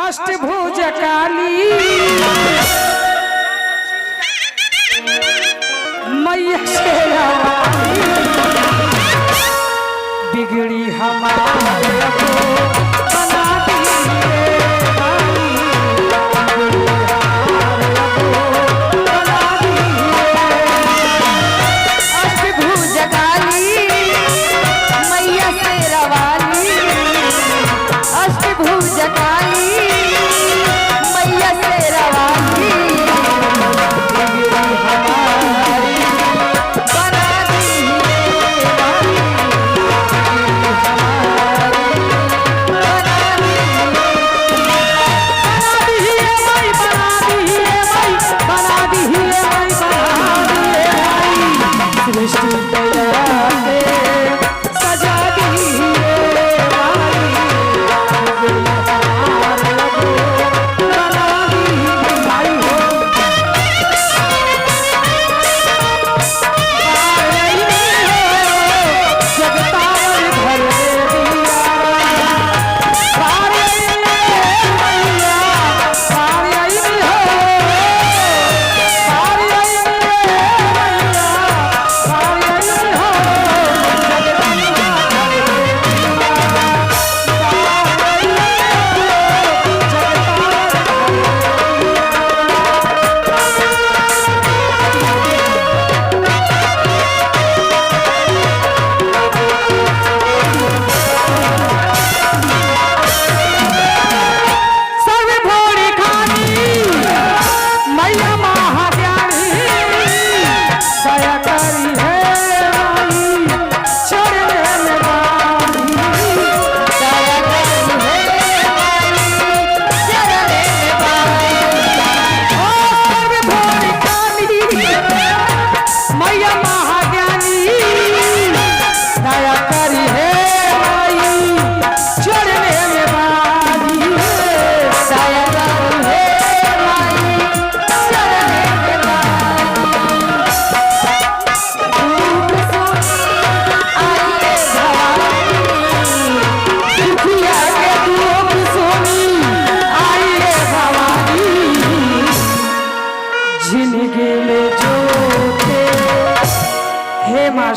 अष्टभुज काली मैया शेरा बिगड़ी हमारे बना अष्टभुज काली मैया शेरा वाली अष्टभुज काली मैया शेरा वाली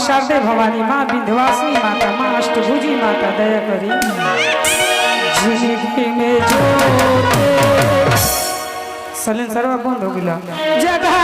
शारदे भवानी माँ विंध्यवासिनी माता माँ अष्टभुजी माता दया करी जिंदगी में जो सलन सर्व बंद हो गया जगह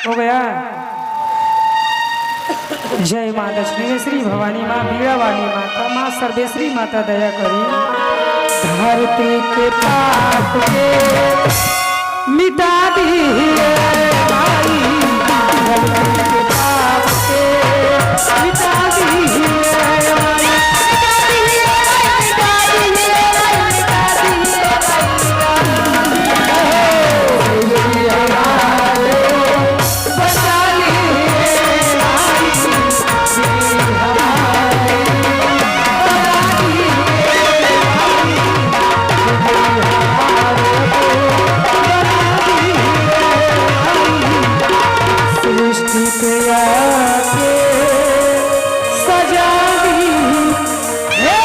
हो गया। जय माँ दक्षिणेश्वरी भवानी माँ बीड़ा वाली माता माँ सर्वेश्वरी माता दया करी। धरती के पाप के मिटा दी माई, धरती के पाप के मिटा दी माई। सृष्टि पे आके सजा दी हे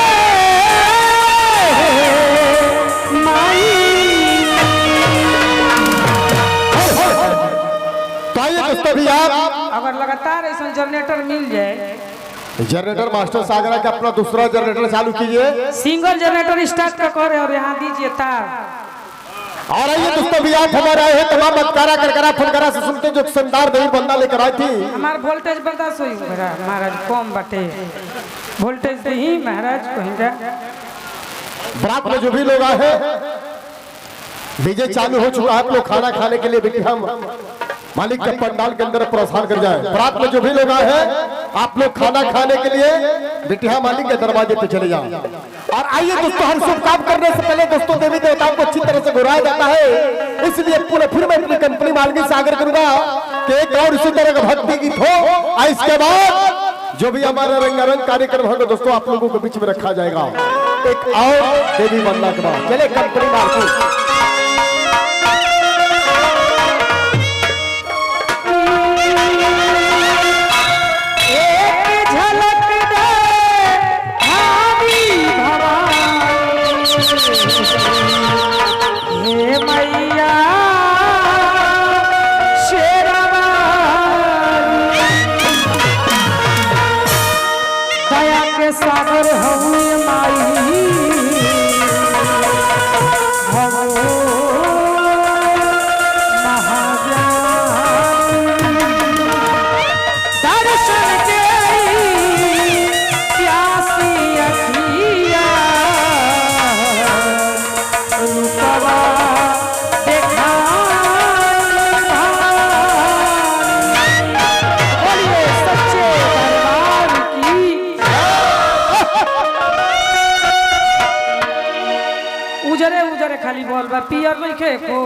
माई। तो आइए दोस्तों भी आप अगर लगातार ऐसा जनरेटर मिल जाए, जनरेटर मास्टर सागरा का अपना दूसरा जनरेटर चालू कीजिए। सिंगल जनरेटर स्टार्ट का करे और यहाँ दीजिए तार। और आइए दोस्तों भी आप हमारे आए हैं तमाम मतकारा करकरा फनकरा से सुनते जो शानदार दही बंदा लेकर आई थी। हमार वोल्टेज बर्दाश्त हुई महाराज कम बटे वोल्टेज ही महाराज कहेंगे। बारात में जो भी लोग आए हैं डीजे चालू हो चुका है। आप लोग खाना खाने के लिए भी हम मालिक के पंडाल के अंदर प्रस्थान कर जाए। बारात में जो भी लोग आए हैं आप लोग खाना खाने के लिए बिटिया मालिक के दरवाजे पे चले जाओ। और आइए दोस्तों हम शुभ काम करने से पहले दोस्तों देवी देवताओं को अच्छी तरह से घुराया जाता है, इसलिए पूरे फिर मैं अपनी कंपनी मालकी से आग्रह करूंगा कि एक और इसी तरह का भक्ति गीत हो। और इसके बाद जो भी हमारा रंगारंग कार्यक्रम होगा दोस्तों आप लोगों के बीच में रखा जाएगा एक और देवी वंदना के बाद। चले कंपनी मालकी हे मैया शेरावाली, दया के सागर हउए माई भवो महाज्ञानी। दर्शन के प्यासी अखिया रूपवा देखा बोलिए सच्चे दरबार की। उजरे उजरे खाली बोल बा पियर नहीं खे को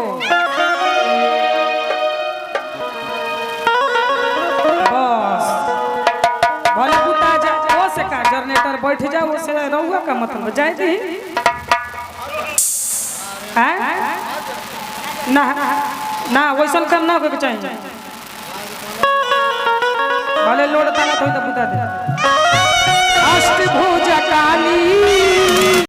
बस भले बुता जा वो से का जनरेटर बैठ जा वो से रहुआ का मतलब जाए दी ना ना वैसा काम ना होके चाहिए। भले लोड ताना तो बुता दे। अष्टभुजा काली